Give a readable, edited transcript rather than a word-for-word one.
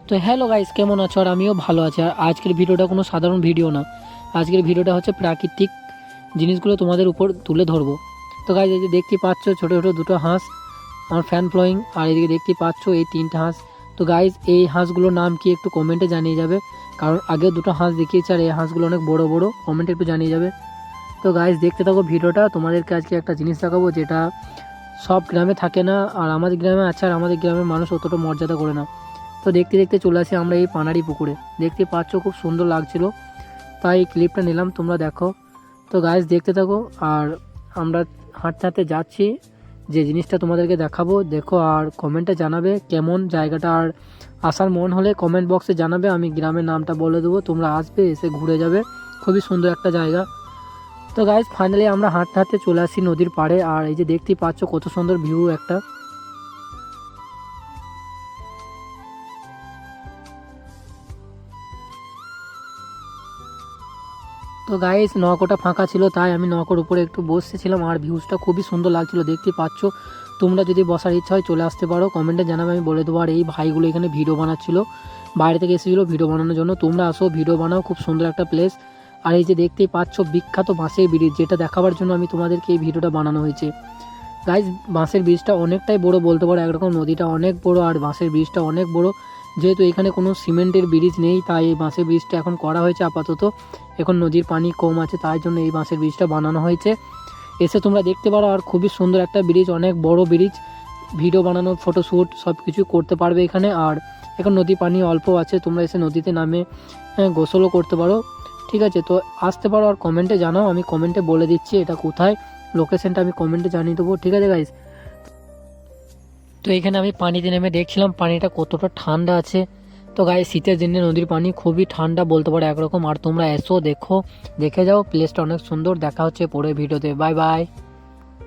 তো hello guys, কেমন আছো? আর আমিও ভালো আছি। আর আজকের ভিডিওটা কোনো সাধারণ ভিডিও না, আজকের ভিডিওটা হচ্ছে প্রাকৃতিক জিনিসগুলো তোমাদের উপর তুলে ধরবো। তো গাইস, এই যে দেখতে পাচ্ছ ছোটো ছোটো দুটো হাঁস, আমার ফ্যান ফ্লোয়িং, আর এদিকে দেখতে পাচ্ছ এই তিনটা হাঁস। তো গাইস, এই হাঁসগুলোর নাম কি একটু কমেন্টে জানিয়ে যাবে, কারণ আগে দুটো হাঁস দেখিয়েছে আর এই হাঁসগুলো অনেক বড় বড়। কমেন্টে একটু জানিয়ে যাবে। তো গাইস, দেখতে থাকো ভিডিওটা। তোমাদেরকে আজকে একটা জিনিস দেখাবো যেটা সব গ্রামে থাকে না, আর আমাদের গ্রামে আছে, আর আমাদের গ্রামের মানুষ অতটা মর্যাদা করে না। তো দেখতে দেখতে চলে আসি আমরা এই পানাড়ি পুকুরে। দেখতে পাচ্ছ খুব সুন্দর লাগছিল, তাই এই ক্লিপটা নিলাম, তোমরা দেখো। তো গাইস, দেখতে থাকো। আর আমরা হাঁটতে হাঁটতে যাচ্ছি, যে জিনিসটা তোমাদেরকে দেখাবো দেখো, আর কমেন্টে জানাবে কেমন জায়গাটা। আর আসার মন হলে কমেন্ট বক্সে জানাবে, আমি গ্রামের নামটা বলে দেবো, তোমরা আসবে, এসে ঘুরে যাবে। খুবই সুন্দর একটা জায়গা। তো গাইস, ফাইনালি আমরা হাঁটতে হাঁটতে চলে আসি নদীর পাড়ে। আর এই যে দেখতেই পাচ্ছ কত সুন্দর ভিউ একটা। তো গাইস, নৌকোটা ফাঁকা ছিল, তাই আমি নৌকোর উপরে একটু বসেছিলাম, আর ভিউজটা খুবই সুন্দর লাগছিল, দেখতে পাচ্ছ। তোমরা যদি বসার ইচ্ছা হয় চলে আসতে পারো, কমেন্টে জানাবে, আমি বলে দেবো। আর এই ভাইগুলো এখানে ভিডিও বানাচ্ছিল, বাইরে থেকে এসেছিলো ভিডিও বানানোর জন্য। তোমরা আসো, ভিডিও বানাও, খুব সুন্দর একটা প্লেস। আর এই যে দেখতেই পাচ্ছ বিখ্যাত বাঁশের ব্রিজ, যেটা দেখাবার জন্য আমি তোমাদেরকে এই ভিডিওটা বানানো হয়েছে। গাইস, বাঁশের ব্রিজটা অনেকটাই বড় বলতে পারো, একরকম নদীটা অনেক বড় আর বাঁশের ব্রিজটা অনেক বড়। যেহেতু এখানে কোনো সিমেন্টের ব্রিজ নেই, তাই এই বাঁশের ব্রিজটা এখন করা হয়েছে আপাতত। এখন নদীর পানি কম আছে, তাই জন্য এই বাঁশের ব্রিজটা বানানো হয়েছে। এসে তোমরা দেখতে পারো, আর খুবই সুন্দর একটা ব্রিজ, অনেক বড় ব্রিজ। ভিডিও বানানো, ফটোশ্যুট সব কিছু করতে পারবে এখানে। আর এখন নদীর পানি অল্প আছে, তোমরা এসে নদীতে নামে গোসলও করতে পারো। ঠিক আছে, তো আসতে পারো। আর কমেন্টে জানাও, আমি কমেন্টে বলে দিচ্ছি এটা কোথায়, লোকেশনটা আমি কমেন্টে জানিয়ে দেবো। ঠিক আছে গাইস, তো এখানে আমি পানিতে নেমে দেখছিলাম পানিটা কতটা ঠান্ডা আছে। তো গায়ে শীতের দিনে নদীর পানি খুবই ঠান্ডা বলতে পারো একরকম। আর তোমরা এসো, দেখো, দেখে যাও, প্লেসটা অনেক সুন্দর। দেখা হচ্ছে পরে ভিডিওতে। Bye bye.